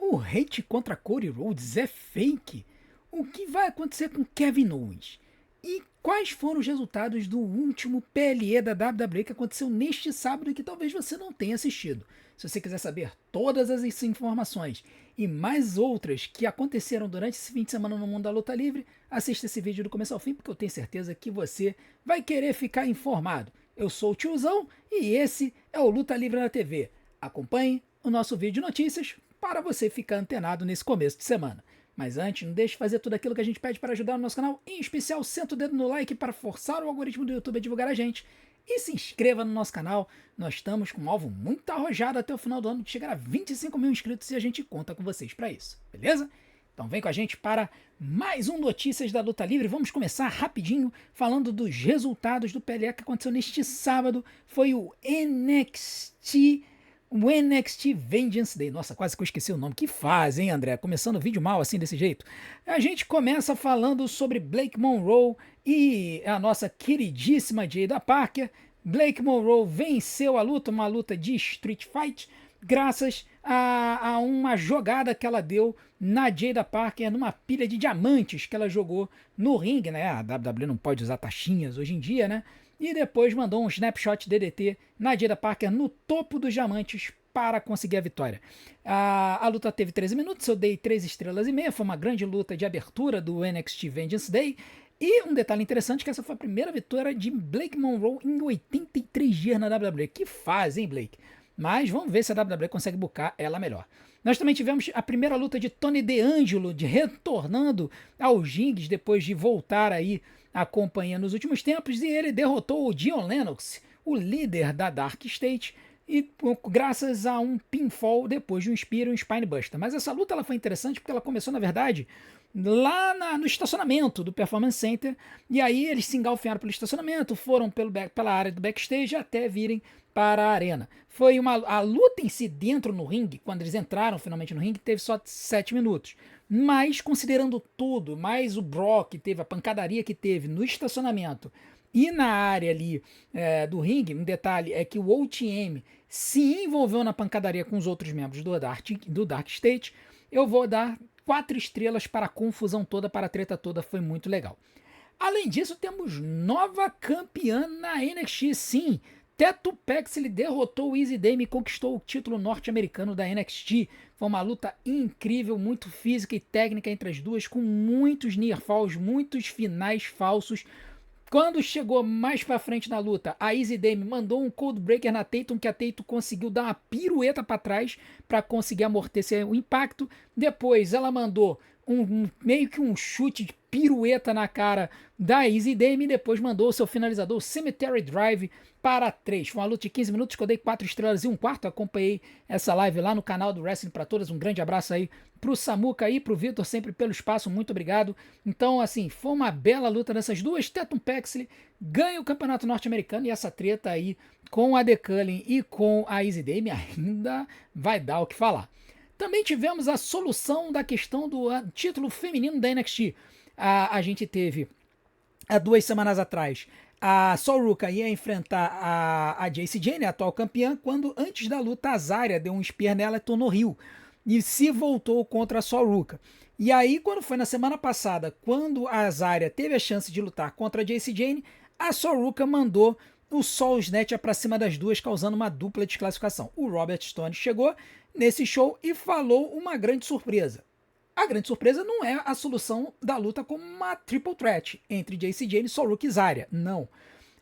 O hate contra Cody Rhodes é fake? O que vai acontecer com Kevin Owens? E quais foram os resultados do último PLE da WWE que aconteceu neste sábado e que talvez você não tenha assistido? Se você quiser saber todas as informações e mais outras que aconteceram durante esse fim de semana no mundo da luta livre, assista esse vídeo do começo ao fim porque eu tenho certeza que você vai querer ficar informado. Eu sou o Tiozão e esse é o Luta Livre na TV. Acompanhe o nosso vídeo de notícias para você ficar antenado nesse começo de semana. Mas antes, não deixe de fazer tudo aquilo que a gente pede para ajudar o nosso canal, em especial senta o dedo no like para forçar o algoritmo do YouTube a divulgar a gente. E se inscreva no nosso canal, nós estamos com um alvo muito arrojado até o final do ano de chegar a 25 mil inscritos e a gente conta com vocês para isso, beleza? Então vem com a gente para mais um Notícias da Luta Livre. Vamos começar rapidinho falando dos resultados do PLE que aconteceu neste sábado. Foi o NXT Vengeance Day. Nossa, quase que eu esqueci o nome. Que faz, hein, André? Começando o vídeo mal assim, desse jeito. A gente começa falando sobre Blake Monroe e a nossa queridíssima Jada Parker. Blake Monroe venceu a luta, uma luta de Street Fight, graças a uma jogada que ela deu na Jada Parker, numa pilha de diamantes que ela jogou no ringue, né? A WWE não pode usar taxinhas hoje em dia, né? E depois mandou um snapshot DDT na Jada Parker no topo dos diamantes para conseguir a vitória. A luta teve 13 minutos, eu dei 3 estrelas e meia, foi uma grande luta de abertura do NXT Vengeance Day. E um detalhe interessante é que essa foi a primeira vitória de Blake Monroe em 83 dias na WWE. Que faz, hein, Blake? Mas vamos ver se a WWE consegue bucar ela melhor. Nós também tivemos a primeira luta de Tony D'Angelo, retornando aos rings depois de voltar aí a companhia nos últimos tempos, e ele derrotou o Dion Lennox, o líder da Dark State, e graças a um pinfall depois de um Spear e um Spinebuster. Mas essa luta ela foi interessante porque ela começou, na verdade, lá no estacionamento do Performance Center, e aí eles se engalfinharam pelo estacionamento, foram pela área do backstage até virem para a arena. Foi a luta em si dentro no ringue, quando eles entraram finalmente no ringue, teve só 7 minutos. Mas considerando tudo, mais o Brock teve, a pancadaria que teve no estacionamento e na área ali do ringue, um detalhe é que o OTM se envolveu na pancadaria com os outros membros do Dark State. Eu vou dar 4 estrelas para a confusão toda, para a treta toda, foi muito legal. Além disso, temos nova campeã na NXT, sim. Teto Pex, ele derrotou o Easy Dame e conquistou o título norte-americano da NXT. Foi uma luta incrível, muito física e técnica entre as duas, com muitos near falls, muitos finais falsos. Quando chegou mais pra frente na luta, a Easy Dame mandou um Cold Breaker na Tatum, que a Tatum conseguiu dar uma pirueta para trás para conseguir amortecer o impacto. Depois ela mandou meio que um chute de pirueta na cara da Easy Dame e depois mandou o seu finalizador, o Cemetery Drive, para 3. Foi uma luta de 15 minutos que eu dei 4 estrelas e um quarto. Acompanhei essa live lá no canal do Wrestling para Todas. Um grande abraço aí pro Samuca e pro Vitor, sempre pelo espaço, muito obrigado. Então, assim, foi uma bela luta dessas duas. Tatum Paxley ganha o campeonato norte-americano e essa treta aí com a The Cullen e com a Easy Dame ainda vai dar o que falar. Também tivemos a solução da questão do título feminino da NXT. A gente teve, há 2 semanas atrás, a Sol Ruka ia enfrentar a Jacy Jane, a atual campeã, quando antes da luta a Zarya deu um spear nela e tornou heel. E se voltou contra a Sol Ruka. E aí, quando foi na semana passada, quando a Zarya teve a chance de lutar contra a Jacy Jane, a Sol Ruka mandou o Sol Snatcher para cima das duas, causando uma dupla desclassificação. O Robert Stone chegou nesse show e falou uma grande surpresa. A grande surpresa não é a solução da luta como uma triple threat entre Jacy Jane, Sol Ruka e Zarya. Não.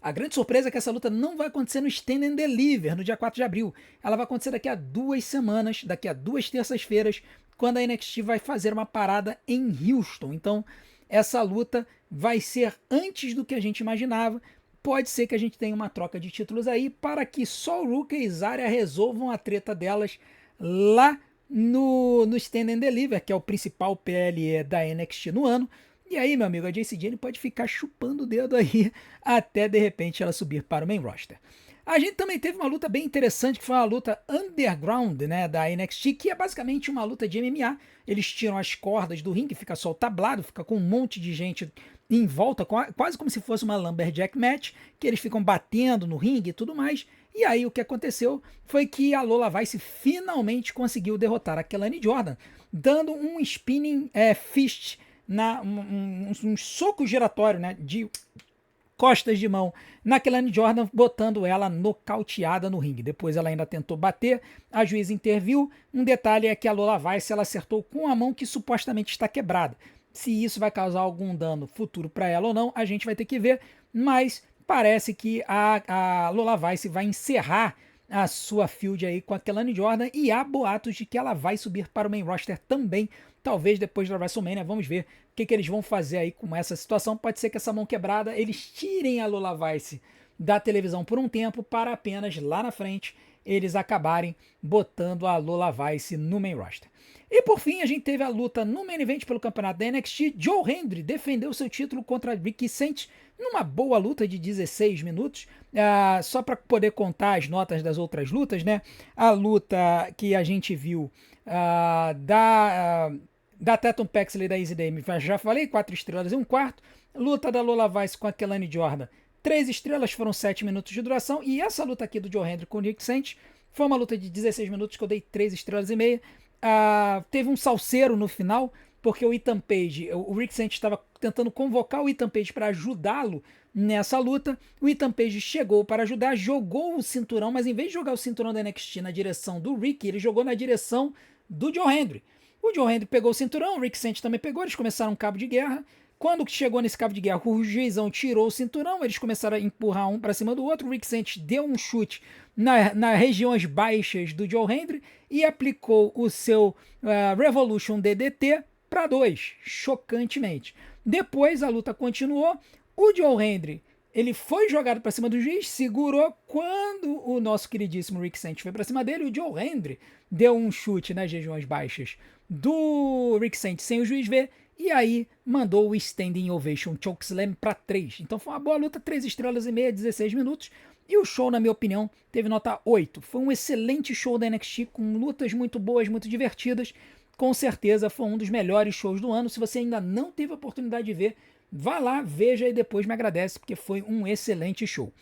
A grande surpresa é que essa luta não vai acontecer no Stand and Deliver, no dia 4 de abril. Ela vai acontecer daqui a 2 semanas, daqui a 2 terças-feiras, quando a NXT vai fazer uma parada em Houston. Então, essa luta vai ser antes do que a gente imaginava. Pode ser que a gente tenha uma troca de títulos aí para que Sol Ruka e Zarya resolvam a treta delas lá no Stand and Deliver, que é o principal PLE da NXT no ano. E aí, meu amigo, a Jacy Jane pode ficar chupando o dedo aí até de repente ela subir para o main roster. A gente também teve uma luta bem interessante, que foi uma luta underground, né, da NXT, que é basicamente uma luta de MMA. Eles tiram as cordas do ringue, fica só o tablado, fica com um monte de gente em volta, quase como se fosse uma Lumberjack Match, que eles ficam batendo no ringue e tudo mais. E aí o que aconteceu foi que a Lola Vice finalmente conseguiu derrotar a Kelani Jordan, dando um spinning fist, um soco giratório, né, de costas de mão na Kelani Jordan, botando ela nocauteada no ringue. Depois ela ainda tentou bater, a juíza interviu. Um detalhe é que a Lola Vice ela acertou com a mão que supostamente está quebrada. Se isso vai causar algum dano futuro para ela ou não, a gente vai ter que ver, mas parece que a Lola Vice vai encerrar a sua feud aí com a Kelani Jordan e há boatos de que ela vai subir para o main roster também, talvez depois da WrestleMania. Vamos ver o que eles vão fazer aí com essa situação. Pode ser que essa mão quebrada eles tirem a Lola Vice da televisão por um tempo para apenas lá na frente eles acabarem botando a Lola Vice no main roster. E por fim, a gente teve a luta no main event pelo campeonato da NXT. Joe Hendry defendeu seu título contra Ricky Sainz numa boa luta de 16 minutos. Só para poder contar as notas das outras lutas, né? A luta que a gente viu da Tatum Paxley e da Izzy Dame, já falei, 4 estrelas e um quarto. Luta da Lola Vice com a Kelani Jordan, 3 estrelas, foram 7 minutos de duração. E essa luta aqui do Joe Hendry com o Rick Sainz foi uma luta de 16 minutos que eu dei 3 estrelas e meia. Teve um salseiro no final, porque o Ethan Page, o Rick Sainz estava tentando convocar o Ethan Page para ajudá-lo nessa luta. O Ethan Page chegou para ajudar, jogou o cinturão, mas em vez de jogar o cinturão da NXT na direção do Rick, ele jogou na direção do Joe Hendry. O Joe Hendry pegou o cinturão, o Rick Sainz também pegou, eles começaram um cabo de guerra. Quando chegou nesse cabo de guerra, o juizão tirou o cinturão, eles começaram a empurrar um para cima do outro. O Rick Sainz deu um chute nas regiões baixas do Joe Hendry e aplicou o seu Revolution DDT para 2, chocantemente. Depois a luta continuou, o Joe Hendry ele foi jogado para cima do juiz, segurou. Quando o nosso queridíssimo Rick Sainz foi para cima dele, o Joe Hendry deu um chute nas regiões baixas do Rick Sainz sem o juiz ver, e aí mandou o Standing Ovation Chokeslam para 3. Então foi uma boa luta, 3 estrelas e meia, 16 minutos. E o show, na minha opinião, teve nota 8. Foi um excelente show da NXT, com lutas muito boas, muito divertidas. Com certeza foi um dos melhores shows do ano. Se você ainda não teve a oportunidade de ver, vá lá, veja e depois me agradece, porque foi um excelente show.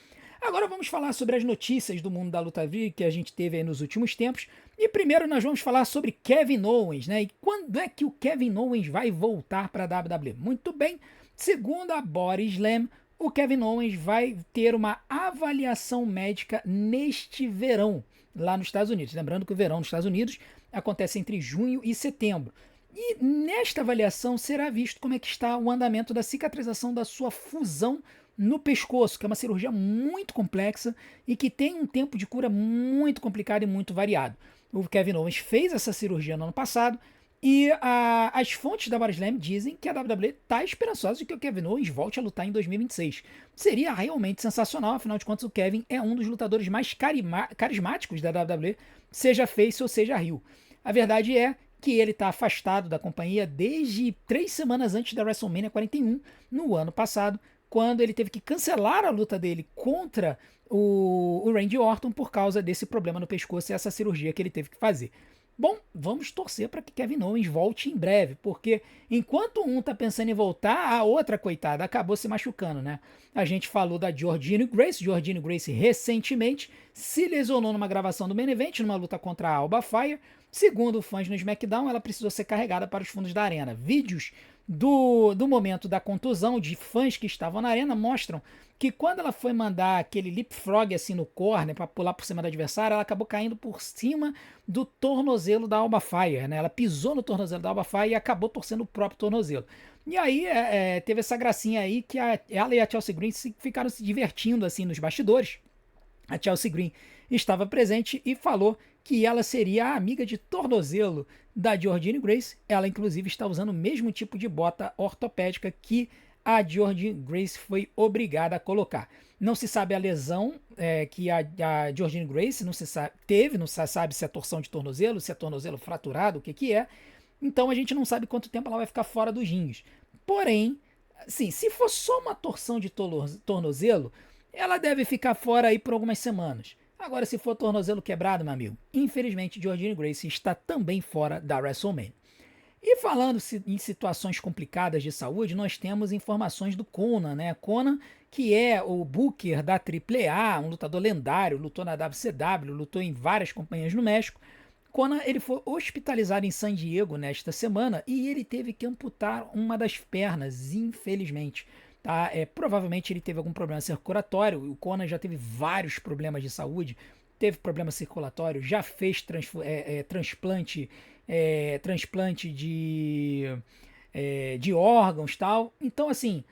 Agora vamos falar sobre as notícias do mundo da luta livre que a gente teve aí nos últimos tempos. E primeiro nós vamos falar sobre Kevin Owens, né? E quando é que o Kevin Owens vai voltar para a WWE? Muito bem, segundo a Body Slam, o Kevin Owens vai ter uma avaliação médica neste verão, lá nos Estados Unidos. Lembrando que o verão nos Estados Unidos acontece entre junho e setembro. E nesta avaliação será visto como é que está o andamento da cicatrização da sua fusão no pescoço, que é uma cirurgia muito complexa e que tem um tempo de cura muito complicado e muito variado. O Kevin Owens fez essa cirurgia no ano passado e as fontes da Body Slam dizem que a WWE está esperançosa de que o Kevin Owens volte a lutar em 2026. Seria realmente sensacional, afinal de contas o Kevin é um dos lutadores mais carismáticos da WWE, seja face ou seja heel. A verdade é que ele está afastado da companhia desde 3 semanas antes da WrestleMania 41, no ano passado, quando ele teve que cancelar a luta dele contra o Randy Orton por causa desse problema no pescoço e essa cirurgia que ele teve que fazer. Bom, vamos torcer para que Kevin Owens volte em breve, porque enquanto um tá pensando em voltar, a outra, coitada, acabou se machucando, né? A gente falou da Jordynne Grace. Jordynne Grace recentemente se lesionou numa gravação do Main Event, numa luta contra a Alba Fire. Segundo fãs no SmackDown, ela precisou ser carregada para os fundos da arena. Vídeos do momento da contusão de fãs que estavam na arena mostram que quando ela foi mandar aquele leapfrog assim no corner para pular por cima da adversária, ela acabou caindo por cima do tornozelo da Alba Fire, né? Ela pisou no tornozelo da Alba Fire e acabou torcendo o próprio tornozelo. E aí teve essa gracinha aí que ela e a Chelsea Green ficaram se divertindo assim nos bastidores. A Chelsea Green estava presente e falou que ela seria a amiga de tornozelo da Jordynne Grace. Ela, inclusive, está usando o mesmo tipo de bota ortopédica que a Jordynne Grace foi obrigada a colocar. Não se sabe a lesão que a Jordynne Grace não se sabe se é torção de tornozelo, se é tornozelo fraturado, o que é. Então a gente não sabe quanto tempo ela vai ficar fora dos rings. Porém, assim, se for só uma torção de tornozelo, ela deve ficar fora aí por algumas semanas. Agora, se for tornozelo quebrado, meu amigo, infelizmente Jordynne Grace está também fora da WrestleMania. E falando em situações complicadas de saúde, nós temos informações do Conan, né? Conan, que é o Booker da AAA, um lutador lendário, lutou na WCW, lutou em várias companhias no México. Conan, ele foi hospitalizado em San Diego nesta semana e ele teve que amputar uma das pernas, infelizmente. Tá? Provavelmente ele teve algum problema circulatório. O Conan já teve vários problemas de saúde, teve problema circulatório, já fez transplante, transplante de órgãos, tal. Então, assim,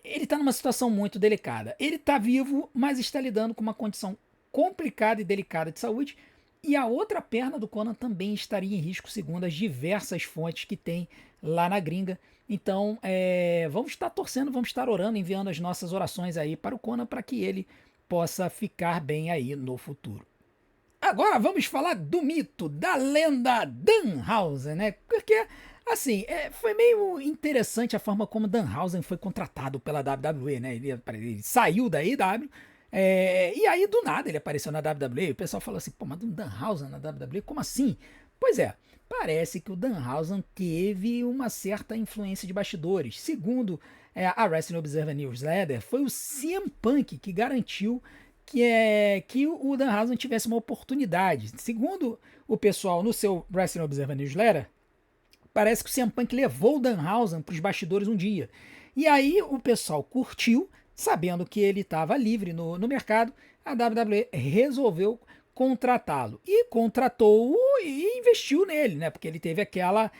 ele está numa situação muito delicada. Ele está vivo, mas está lidando com uma condição complicada e delicada de saúde. E a outra perna do Conan também estaria em risco, segundo as diversas fontes que tem lá na gringa. Então, vamos estar torcendo, vamos estar orando, enviando as nossas orações aí para o Conan para que ele possa ficar bem aí no futuro. Agora vamos falar do mito, da lenda Danhausen, né? Porque, assim, foi meio interessante a forma como Danhausen foi contratado pela WWE, né? Ele saiu da AEW, e aí do nada ele apareceu na WWE. O pessoal falou assim, pô, mas um Danhausen na WWE? Como assim? Pois é, parece que o Danhausen teve uma certa influência de bastidores. Segundo a Wrestling Observer Newsletter, foi o CM Punk que garantiu que o Danhausen tivesse uma oportunidade. Segundo o pessoal no seu Wrestling Observer Newsletter, parece que o CM Punk levou o Danhausen para os bastidores um dia. E aí o pessoal curtiu, sabendo que ele estava livre no mercado, a WWE resolveu contratá-lo. E contratou-o e investiu nele, né? Porque ele teve aquela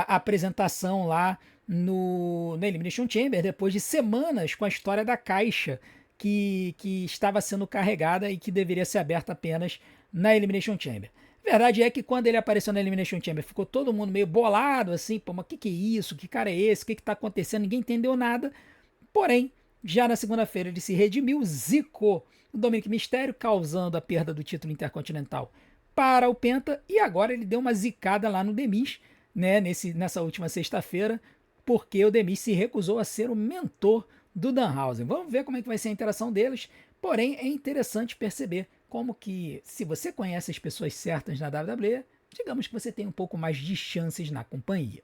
apresentação lá no Elimination Chamber, depois de semanas com a história da caixa que estava sendo carregada e que deveria ser aberta apenas na Elimination Chamber. Verdade é que quando ele apareceu na Elimination Chamber, ficou todo mundo meio bolado, assim, pô, mas o que é isso? Que cara é esse? O que tá acontecendo? Ninguém entendeu nada. Porém, já na segunda-feira ele se redimiu, zicou o Dominic Mysterio, causando a perda do título intercontinental para o Penta, e agora ele deu uma zicada lá no The Miz, né, nessa última sexta-feira, porque o The Miz se recusou a ser o mentor do Danhausen. Vamos ver como é que vai ser a interação deles, porém é interessante perceber como que, se você conhece as pessoas certas na WWE, digamos que você tem um pouco mais de chances na companhia.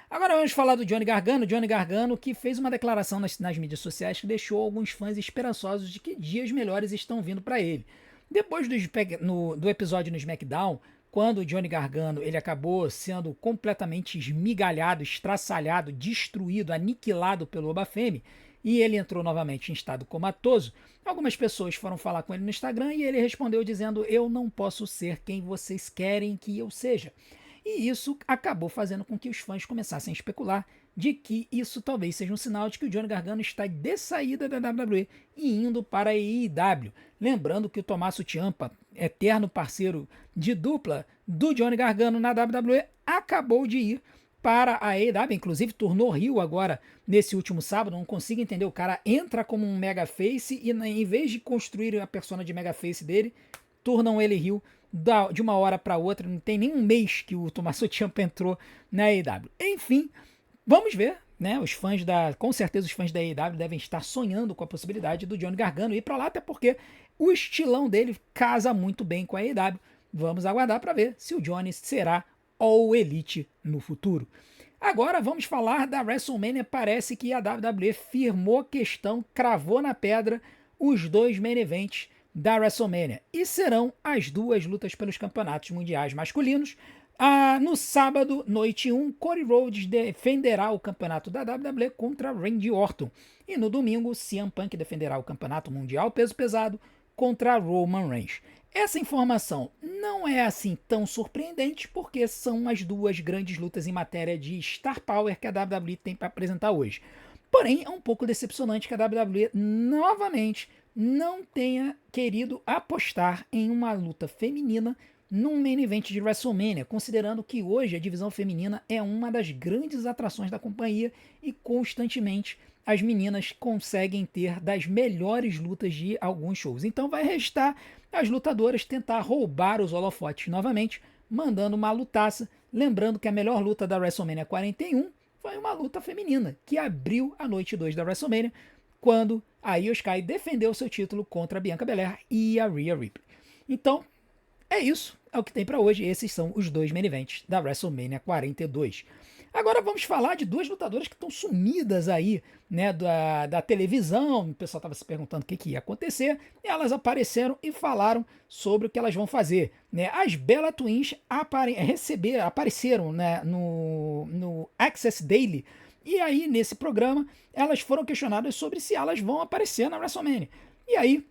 Agora vamos falar do Johnny Gargano que fez uma declaração nas mídias sociais que deixou alguns fãs esperançosos de que dias melhores estão vindo para ele. Depois do episódio no SmackDown, quando o Johnny Gargano ele acabou sendo completamente esmigalhado, estraçalhado, destruído, aniquilado pelo Obafemi, e ele entrou novamente em estado comatoso, algumas pessoas foram falar com ele no Instagram e ele respondeu dizendo: eu não posso ser quem vocês querem que eu seja. E isso acabou fazendo com que os fãs começassem a especular de que isso talvez seja um sinal de que o Johnny Gargano está de saída da WWE e indo para a AEW. Lembrando que o Tommaso Ciampa, eterno parceiro de dupla do Johnny Gargano na WWE, acabou de ir para a AEW, inclusive tornou heel agora nesse último sábado. Não consigo entender, o cara entra como um mega face e em vez de construir a persona de mega face dele, tornam ele heel de uma hora para outra. Não tem nem um mês que o Tommaso Ciampa entrou na AEW. Enfim, vamos ver, né? Com certeza os fãs da AEW devem estar sonhando com a possibilidade do Johnny Gargano ir para lá, até porque o estilão dele casa muito bem com a AEW. Vamos aguardar para ver se o Johnny será All Elite no futuro. Agora vamos falar da WrestleMania. Parece que a WWE firmou questão, cravou na pedra os dois main events da WrestleMania. E serão as duas lutas pelos campeonatos mundiais masculinos. No sábado, noite 1, Cody Rhodes defenderá o campeonato da WWE contra Randy Orton. E no domingo, CM Punk defenderá o campeonato mundial peso pesado contra Roman Reigns. Essa informação não é assim tão surpreendente, porque são as duas grandes lutas em matéria de Star Power que a WWE tem para apresentar hoje. Porém, é um pouco decepcionante que a WWE novamente não tenha querido apostar em uma luta feminina num main event de WrestleMania, considerando que hoje a divisão feminina é uma das grandes atrações da companhia e constantemente as meninas conseguem ter das melhores lutas de alguns shows. Então vai restar as lutadoras tentar roubar os holofotes novamente, mandando uma lutaça. Lembrando que a melhor luta da WrestleMania 41 foi uma luta feminina, que abriu a noite 2 da WrestleMania, quando a Io Sky defendeu seu título contra a Bianca Belair e a Rhea Ripley. Então, é isso. é o que tem para hoje. Esses são os dois main events da WrestleMania 42. Agora vamos falar de duas lutadoras que estão sumidas aí, né, da televisão. O pessoal estava se perguntando o que ia acontecer. E elas apareceram e falaram sobre o que elas vão fazer, né? As Bella Twins apareceram, né, no Access Daily. E aí, nesse programa, elas foram questionadas sobre se elas vão aparecer na WrestleMania. E aí,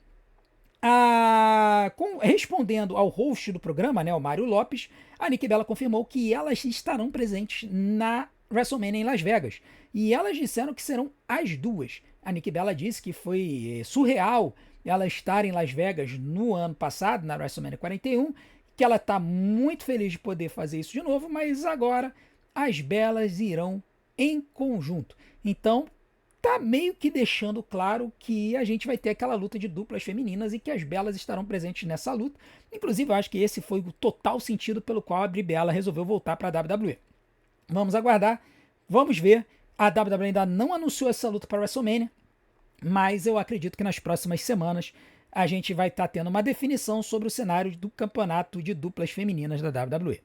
respondendo ao host do programa, né, o Mário Lopes, a Nikki Bella confirmou que elas estarão presentes na WrestleMania em Las Vegas. E elas disseram que serão as duas. A Nikki Bella disse que foi surreal ela estar em Las Vegas no ano passado, na WrestleMania 41, que ela está muito feliz de poder fazer isso de novo, mas agora as Bellas irão em conjunto. Então, tá meio que deixando claro que a gente vai ter aquela luta de duplas femininas e que as Bellas estarão presentes nessa luta. Inclusive, eu acho que esse foi o total sentido pelo qual a Brie Bella resolveu voltar para a WWE. Vamos aguardar, vamos ver. A WWE ainda não anunciou essa luta para a WrestleMania, mas eu acredito que nas próximas semanas a gente vai estar tendo uma definição sobre o cenário do campeonato de duplas femininas da WWE.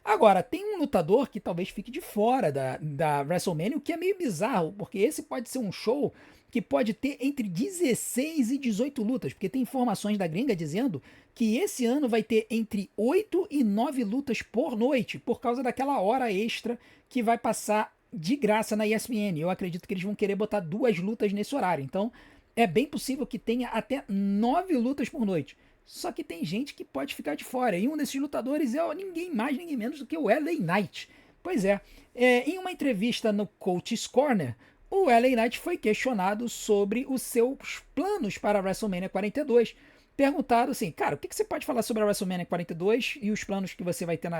Agora, tem um lutador que talvez fique de fora da WrestleMania, o que é meio bizarro, porque esse pode ser um show que pode ter entre 16 e 18 lutas, porque tem informações da gringa dizendo que esse ano vai ter entre 8 e 9 lutas por noite, por causa daquela hora extra que vai passar de graça na ESPN. Eu acredito que eles vão querer botar 2 lutas nesse horário, então é bem possível que tenha até 9 lutas por noite. Só que tem gente que pode ficar de fora. E um desses lutadores é ninguém mais, ninguém menos do que o LA Knight. Pois é, em uma entrevista no Coach's Corner, o LA Knight foi questionado sobre os seus planos para a WrestleMania 42. Perguntado assim, cara, o que você pode falar sobre a WrestleMania 42 e os planos que você vai ter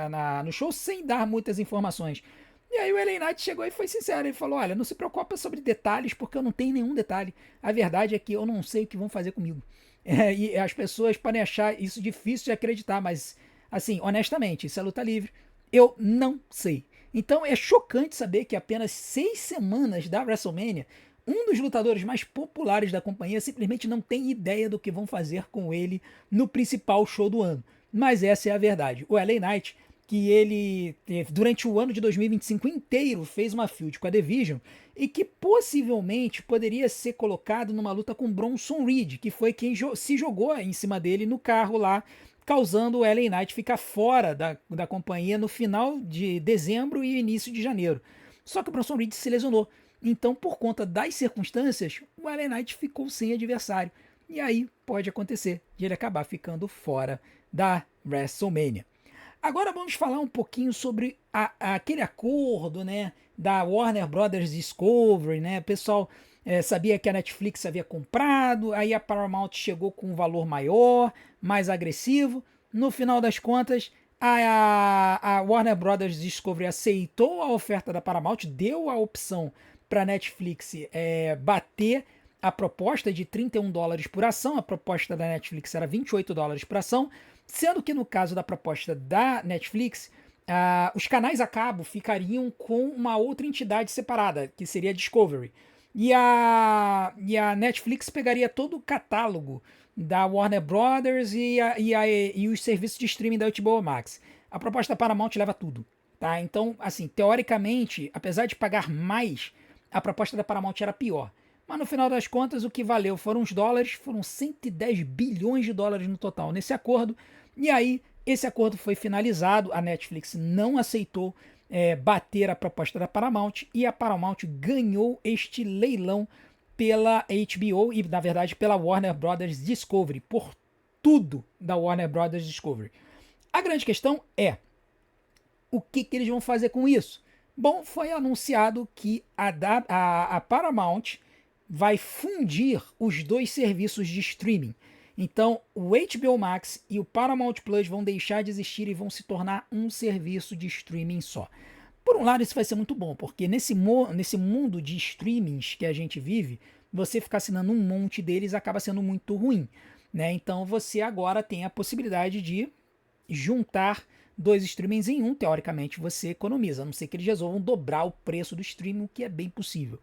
no show sem dar muitas informações? E aí o LA Knight chegou e foi sincero, ele falou, olha, não se preocupa sobre detalhes porque eu não tenho nenhum detalhe. A verdade é que eu não sei o que vão fazer comigo. E as pessoas podem achar isso difícil de acreditar, mas, assim, honestamente, isso é luta livre. Eu não sei. Então é chocante saber que apenas 6 semanas da WrestleMania, um dos lutadores mais populares da companhia simplesmente não tem ideia do que vão fazer com ele no principal show do ano. Mas essa é a verdade. O LA Knight, que ele, durante o ano de 2025 inteiro, fez uma feud com a Division e que possivelmente poderia ser colocado numa luta com Bronson Reed, que foi quem se jogou em cima dele no carro lá, causando o LA Knight ficar fora da companhia no final de dezembro e início de janeiro. Só que o Bronson Reed se lesionou. Então, por conta das circunstâncias, o LA Knight ficou sem adversário. E aí pode acontecer de ele acabar ficando fora da WrestleMania. Agora vamos falar um pouquinho sobre aquele acordo, né, da Warner Brothers Discovery, né? O pessoal sabia que a Netflix havia comprado, aí a Paramount chegou com um valor maior, mais agressivo. No final das contas, a Warner Brothers Discovery aceitou a oferta da Paramount, deu a opção para a Netflix bater a proposta de $31 por ação. A proposta da Netflix era $28 por ação, sendo que no caso da proposta da Netflix, os canais a cabo ficariam com uma outra entidade separada, que seria a Discovery. E a Netflix pegaria todo o catálogo da Warner Brothers e os serviços de streaming da HBO Max. A proposta da Paramount leva tudo. Tá? Então, assim, teoricamente, apesar de pagar mais, a proposta da Paramount era pior. Mas no final das contas, o que valeu foram os dólares, foram 110 bilhões de dólares no total nesse acordo. E aí, esse acordo foi finalizado, a Netflix não aceitou bater a proposta da Paramount e a Paramount ganhou este leilão pela HBO e, na verdade, pela Warner Brothers Discovery, por tudo da Warner Brothers Discovery. A grande questão é, o que eles vão fazer com isso? Bom, foi anunciado que a Paramount vai fundir os dois serviços de streaming. Então, o HBO Max e o Paramount Plus vão deixar de existir e vão se tornar um serviço de streaming só. Por um lado, isso vai ser muito bom, porque nesse mundo de streamings que a gente vive, você ficar assinando um monte deles acaba sendo muito ruim, né? Então, você agora tem a possibilidade de juntar 2 streamings em um. Teoricamente, você economiza, a não ser que eles resolvam dobrar o preço do streaming, o que é bem possível.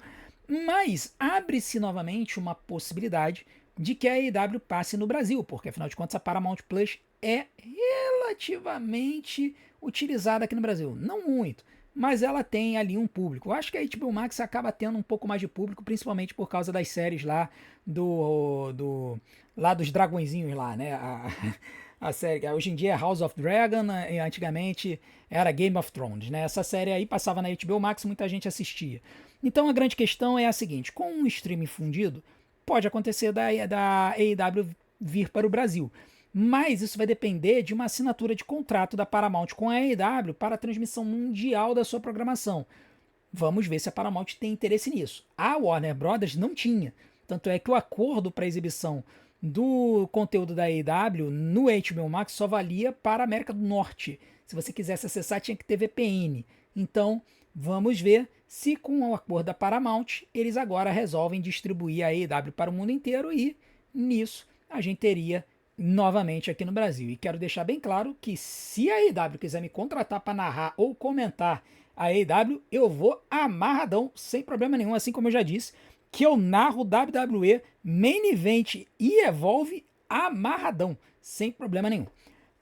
Mas abre-se novamente uma possibilidade de que a AEW passe no Brasil, porque afinal de contas a Paramount Plus é relativamente utilizada aqui no Brasil. Não muito, mas ela tem ali um público. Eu acho que a HBO Max acaba tendo um pouco mais de público, principalmente por causa das séries lá lá dos dragõezinhos lá, né? A série, hoje em dia é House of Dragon, né? E antigamente era Game of Thrones, né? Essa série aí passava na HBO Max, muita gente assistia. Então a grande questão é a seguinte: com um streaming fundido, pode acontecer da AEW vir para o Brasil. Mas isso vai depender de uma assinatura de contrato da Paramount com a AEW para a transmissão mundial da sua programação. Vamos ver se a Paramount tem interesse nisso. A Warner Brothers não tinha. Tanto é que o acordo para exibição do conteúdo da AEW no HBO Max só valia para a América do Norte. Se você quisesse acessar, tinha que ter VPN. Então, vamos ver se com o acordo da Paramount, eles agora resolvem distribuir a AEW para o mundo inteiro e nisso a gente teria novamente aqui no Brasil. E quero deixar bem claro que se a AEW quiser me contratar para narrar ou comentar a AEW, eu vou amarradão, sem problema nenhum, assim como eu já disse, que eu narro WWE, Main Event e Evolve amarradão, sem problema nenhum.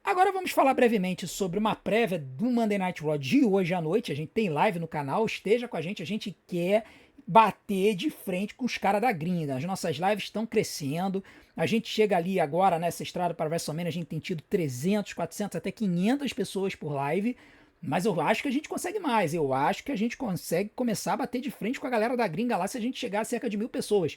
Agora vamos falar brevemente sobre uma prévia do Monday Night Raw de hoje à noite. A gente tem live no canal, esteja com a gente quer bater de frente com os caras da gringa. As nossas lives estão crescendo. A gente chega ali agora nessa estrada para WrestleMania, a gente tem tido 300, 400, até 500 pessoas por live. Mas eu acho que a gente consegue mais. Eu acho que a gente consegue começar a bater de frente com a galera da gringa lá se a gente chegar a cerca de 1.000 pessoas.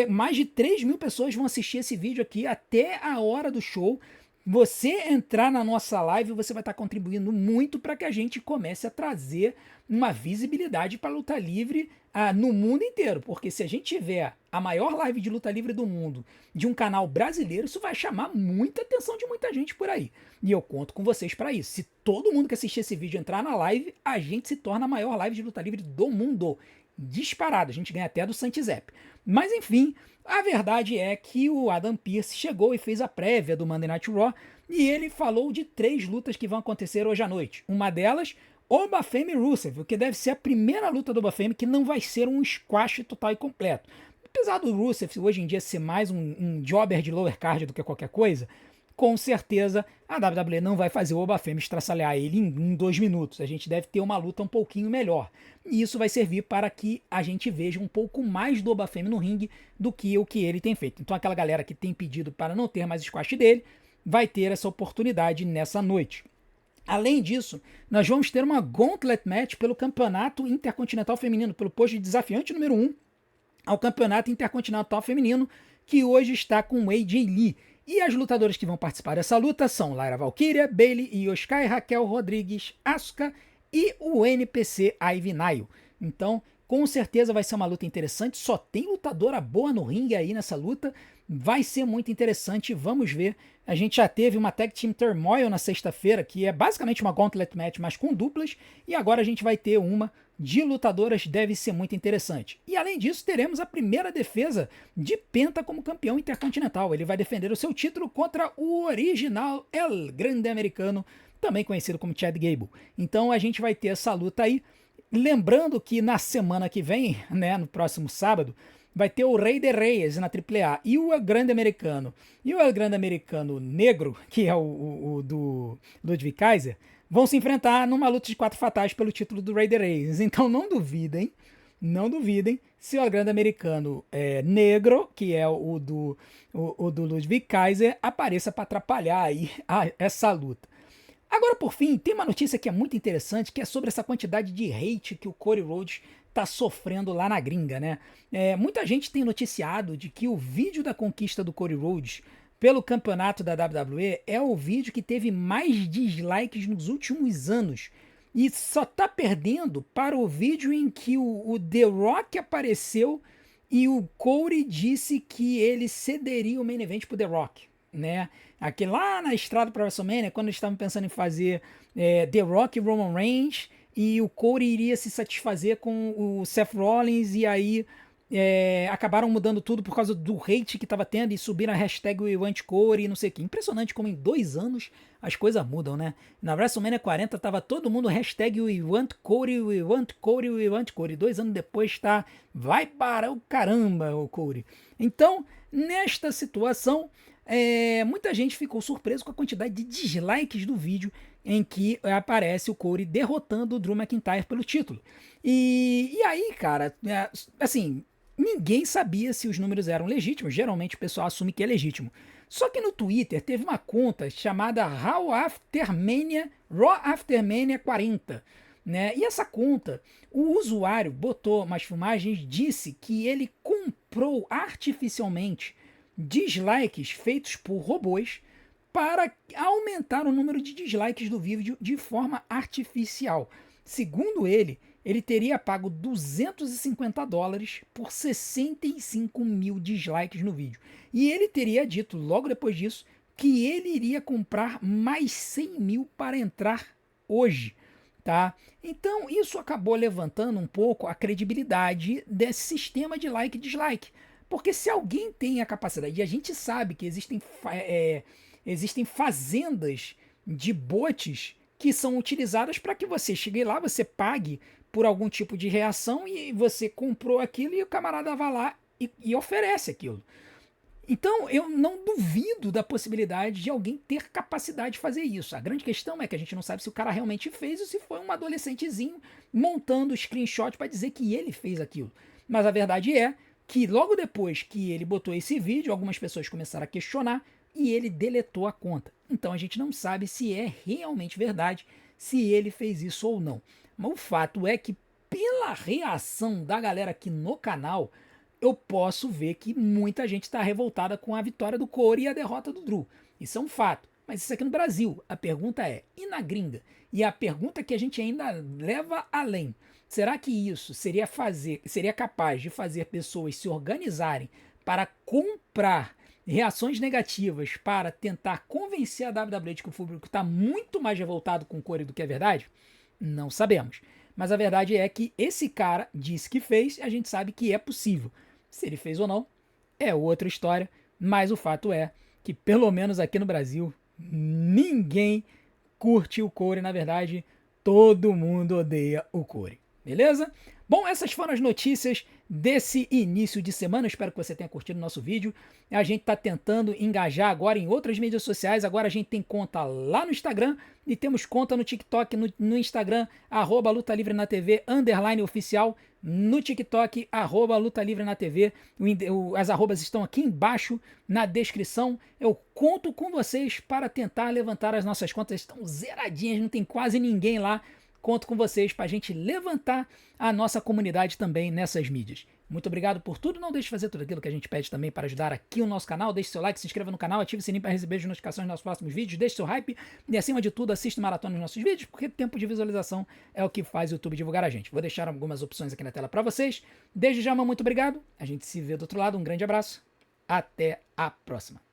Mais de 3.000 pessoas vão assistir esse vídeo aqui até a hora do show. Você entrar na nossa live, você vai estar contribuindo muito para que a gente comece a trazer uma visibilidade para a luta livre no mundo inteiro. Porque se a gente tiver a maior live de luta livre do mundo de um canal brasileiro, isso vai chamar muita atenção de muita gente por aí. E eu conto com vocês para isso. Se todo mundo que assistir esse vídeo entrar na live, a gente se torna a maior live de luta livre do mundo. Disparado, a gente ganha até do Santizep. Mas enfim, a verdade é que o Adam Pearce chegou e fez a prévia do Monday Night Raw e ele falou de 3 lutas que vão acontecer hoje à noite. Uma delas, Obafemi e Rusev, que deve ser a primeira luta do Obafemi que não vai ser um squash total e completo. Apesar do Rusev hoje em dia ser mais um jobber de lower card do que qualquer coisa, com certeza a WWE não vai fazer o Obafemi estraçalhar ele em 2 minutos. A gente deve ter uma luta um pouquinho melhor. E isso vai servir para que a gente veja um pouco mais do Obafemi no ringue do que o que ele tem feito. Então aquela galera que tem pedido para não ter mais squash dele, vai ter essa oportunidade nessa noite. Além disso, nós vamos ter uma Gauntlet Match pelo Campeonato Intercontinental Feminino, pelo posto de desafiante número 1 ao Campeonato Intercontinental Feminino, que hoje está com o AJ Lee. E as lutadoras que vão participar dessa luta são Lyra Valkyria, Bayley, Io Sky, Raquel Rodrigues, Asuka e o NPC Ivy Nile. Então, com certeza vai ser uma luta interessante. Só tem lutadora boa no ringue aí nessa luta. Vai ser muito interessante, vamos ver. A gente já teve uma Tag Team Turmoil na sexta-feira, que é basicamente uma Gauntlet Match, mas com duplas. E agora a gente vai ter uma de lutadoras, deve ser muito interessante. E além disso, teremos a primeira defesa de Penta como campeão intercontinental. Ele vai defender o seu título contra o original El Grande Americano, também conhecido como Chad Gable. Então a gente vai ter essa luta aí. Lembrando que na semana que vem, né, no próximo sábado, vai ter o Rey de Reyes na AAA e o El Grande Americano. E o El Grande Americano negro, que é o do Ludwig Kaiser, vão se enfrentar numa luta de 4 fatais pelo título do Rey de Reyes. Então não duvidem se o El Grande Americano negro, que é o do Ludwig Kaiser, apareça para atrapalhar aí essa luta. Agora, por fim, tem uma notícia que é muito interessante, que é sobre essa quantidade de hate que o Cody Rhodes está sofrendo lá na gringa, né? Muita gente tem noticiado de que o vídeo da conquista do Cody Rhodes pelo campeonato da WWE é o vídeo que teve mais dislikes nos últimos anos. E só tá perdendo para o vídeo em que o The Rock apareceu e o Cody disse que ele cederia o main event pro The Rock, né? Aqui lá na estrada para WrestleMania, quando eles estavam pensando em fazer The Rock e Roman Reigns, e o Cody iria se satisfazer com o Seth Rollins, e aí acabaram mudando tudo por causa do hate que estava tendo, e subiram a hashtag We Want Cody e não sei o que. Impressionante como em 2 anos as coisas mudam, né? Na WrestleMania 40 tava todo mundo hashtag We Want Cody, We Want Cody, We Want Cody. 2 anos depois vai para o caramba o Cody. Então, nesta situação, muita gente ficou surpreso com a quantidade de dislikes do vídeo em que aparece o Corey derrotando o Drew McIntyre pelo título. E aí, cara, assim, ninguém sabia se os números eram legítimos. Geralmente o pessoal assume que é legítimo. Só que no Twitter teve uma conta chamada Raw After Mania 40. Né? E essa conta, o usuário botou umas filmagens, disse que ele comprou artificialmente dislikes feitos por robôs para aumentar o número de dislikes do vídeo de forma artificial. Segundo ele, ele teria pago $250 por 65 mil dislikes no vídeo. E ele teria dito, logo depois disso, que ele iria comprar mais 100 mil para entrar hoje. Tá? Então, isso acabou levantando um pouco a credibilidade desse sistema de like e dislike. Porque se alguém tem a capacidade, e a gente sabe que existem fazendas de bots que são utilizadas para que você chegue lá, você pague por algum tipo de reação e você comprou aquilo e o camarada vai lá e oferece aquilo. Então, eu não duvido da possibilidade de alguém ter capacidade de fazer isso. A grande questão é que a gente não sabe se o cara realmente fez ou se foi um adolescentezinho montando screenshot para dizer que ele fez aquilo. Mas a verdade é que logo depois que ele botou esse vídeo, algumas pessoas começaram a questionar e ele deletou a conta. Então a gente não sabe se é realmente verdade, se ele fez isso ou não. Mas o fato é que, pela reação da galera aqui no canal, eu posso ver que muita gente está revoltada com a vitória do Corey e a derrota do Drew. Isso é um fato. Mas isso aqui no Brasil. A pergunta é, e na gringa? E a pergunta que a gente ainda leva além. Será que isso seria capaz de fazer pessoas se organizarem para comprar reações negativas para tentar convencer a WWE de que o público está muito mais revoltado com o Corey do que a verdade? Não sabemos. Mas a verdade é que esse cara disse que fez e a gente sabe que é possível. Se ele fez ou não, é outra história, mas o fato é que, pelo menos aqui no Brasil, ninguém curte o Corey. Na verdade, todo mundo odeia o Corey. Beleza? Bom, essas foram as notícias desse início de semana. Eu espero que você tenha curtido o nosso vídeo. A gente está tentando engajar agora em outras mídias sociais. Agora a gente tem conta lá no Instagram e temos conta no TikTok, no Instagram, @Luta Livre na TV, _oficial. No TikTok, @Luta Livre na TV. As arrobas estão aqui embaixo na descrição. Eu conto com vocês para tentar levantar as nossas contas. Estão zeradinhas, não tem quase ninguém lá. Conto com vocês para a gente levantar a nossa comunidade também nessas mídias. Muito obrigado por tudo. Não deixe de fazer tudo aquilo que a gente pede também para ajudar aqui o nosso canal. Deixe seu like, se inscreva no canal, ative o sininho para receber as notificações dos nossos próximos vídeos. Deixe seu hype e, acima de tudo, assista maratona nos nossos vídeos, porque tempo de visualização é o que faz o YouTube divulgar a gente. Vou deixar algumas opções aqui na tela para vocês. Desde já, muito obrigado. A gente se vê do outro lado. Um grande abraço. Até a próxima.